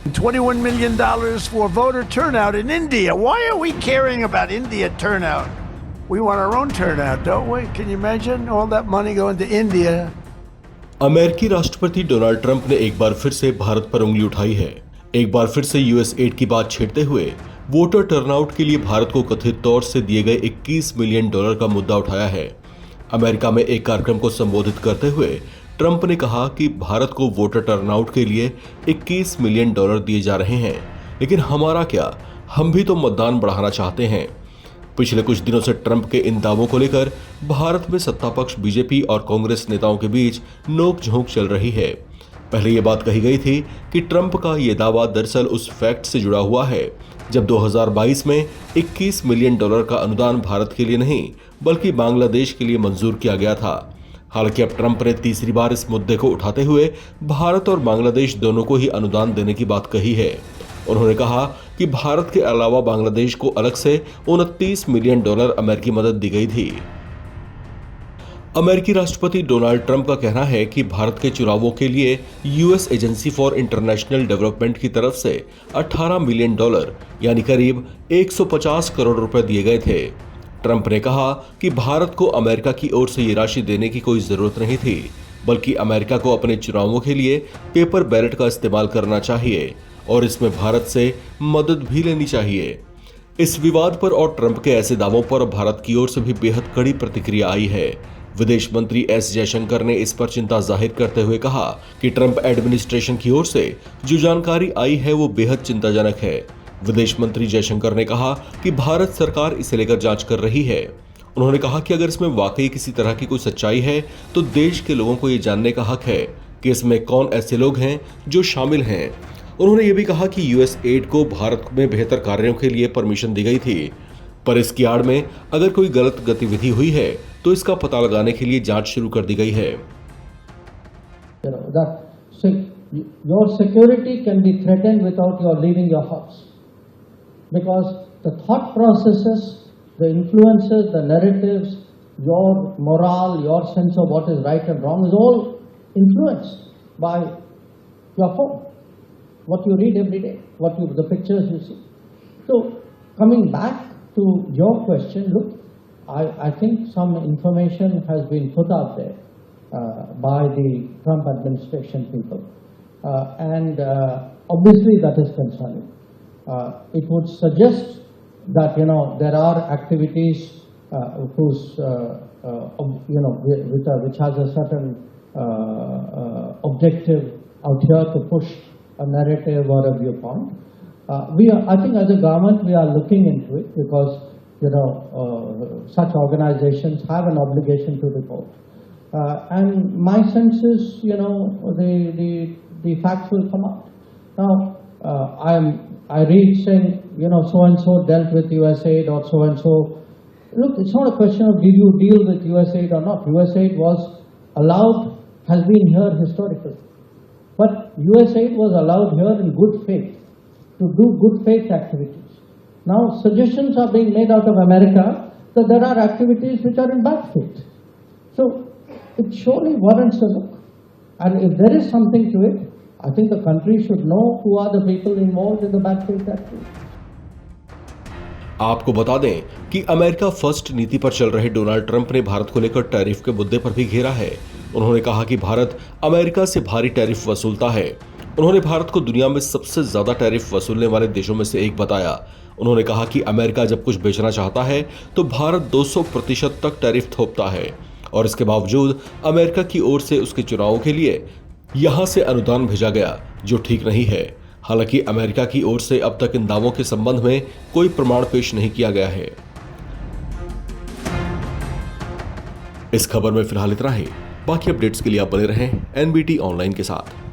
$21 million for voter turnout in India. Why are we caring about India turnout? We want our own turnout, don't we? Can you imagine all that money going to India? अमेरिकी राष्ट्रपति Donald Trump ने एक बार फिर से भारत पर उंगली उठाई है। एक बार फिर से यूएस एड की बात छेड़ते हुए वोटर टर्नआउट के लिए भारत को कथित तौर से दिए गए $21 मिलियन का मुद्दा उठाया है। अमेरिका में एक कार्यक्रम को संबोधित करते हुए ट्रंप ने कहा कि भारत को वोटर टर्नआउट के लिए $21 मिलियन दिए जा रहे हैं, लेकिन हमारा क्या, हम भी तो मतदान बढ़ाना चाहते हैं। पिछले कुछ दिनों से ट्रंप के इन दावों को लेकर भारत में सत्ता पक्ष बीजेपी और कांग्रेस नेताओं के बीच नोक-झोंक चल रही है। पहले ये बात कही गई थी कि ट्रंप का ये दावा दरअसल उस फैक्ट से जुड़ा हुआ है जब 2022 में $21 मिलियन का अनुदान भारत के लिए नहीं बल्कि बांग्लादेश के लिए मंजूर किया गया था। हालांकि अब ट्रंप ने तीसरी बार इस मुद्दे को उठाते हुए भारत और बांग्लादेश दोनों को ही अनुदान देने की बात कही है। उन्होंने कहा कि भारत के अलावा बांग्लादेश को अलग से $29 मिलियन अमेरिकी मदद दी गई थी। अमेरिकी राष्ट्रपति डोनाल्ड ट्रंप का कहना है कि भारत के चुनावों के लिए US agency for international development की तरफ से $18 मिलियन यानी करीब 150 करोड़ रुपए दिए गए थे। ट्रंप ने कहा कि भारत को अमेरिका की ओर से ये राशि देने की कोई जरूरत नहीं थी, बल्कि अमेरिका को अपने चुनावों के लिए पेपर बैलेट का इस्तेमाल करना चाहिए और इसमें भारत से मदद भी लेनी चाहिए। इस विवाद पर और ट्रंप के ऐसे दावों पर भारत की ओर से भी बेहद कड़ी प्रतिक्रिया आई है। विदेश मंत्री एस जयशंकर ने इस पर चिंता जाहिर करते हुए कहा कि ट्रंप एडमिनिस्ट्रेशन की ओर से जो जानकारी आई है वो बेहद चिंताजनक है। विदेश मंत्री जयशंकर ने कहा कि भारत सरकार इसे लेकर जांच कर रही है। उन्होंने कहा कि अगर इसमें वाकई किसी तरह की कोई सच्चाई है तो देश के लोगों को ये जानने का हक है कि इसमें कौन ऐसे लोग हैं जो शामिल हैं। उन्होंने ये भी कहा कि यूएस एड को भारत में बेहतर कार्यों के लिए परमिशन दी गई थी, पर इसकी आड़ में अगर कोई गलत गतिविधि हुई है तो इसका पता लगाने के लिए जांच शुरू कर दी गई है। Your security can be threatened without your leaving your house, because the thought processes, the influences, the narratives, your morale, your sense of what is right and wrong is all influenced by your phone, what you read every day, the pictures you see. So coming back to your question, look, I think some information has been put out there by the Trump administration people, and obviously that is concerning. It would suggest that there are activities which has a certain objective out here to push a narrative or a viewpoint. I think as a government we are looking into it because such organizations have an obligation to report, and my sense is the facts will come out. Now I read saying so and so dealt with USAID or so and so. Look, it's not a question of did you deal with USAID or not. USAID was allowed, has been here historically, but USAID was allowed here in good faith to do good faith activities. Now suggestions are being made out of America that there are activities which are in bad faith. So it surely warrants a look, and if there is something to it, I think the country should know who are the people involved in the bad faith activities. आपको बता दें कि America first नीति पर चल रहे Donald Trump ने भारत को लेकर टैरिफ के मुद्दे पर भी घेरा है। उन्होंने कहा कि भारत अमेरिका से भारी टैरिफ वसूलता है। उन्होंने भारत को दुनिया में सबसे ज्यादा टैरिफ वसूलने वाले देशों में से एक बताया। उन्होंने कहा कि अमेरिका जब कुछ बेचना चाहता है तो भारत 200% तक टैरिफ थोपता है, और इसके बावजूद अमेरिका की ओर से उसके चुनावों के लिए यहां से अनुदान भेजा गया, जो ठीक नहीं है। हालांकि अमेरिका की ओर से अब तक इन दावों के संबंध में कोई प्रमाण पेश नहीं किया गया है। इस खबर में फिलहाल इतना ही। बाकी अपडेट्स के लिए आप बने रहें एनबीटी ऑनलाइन के साथ।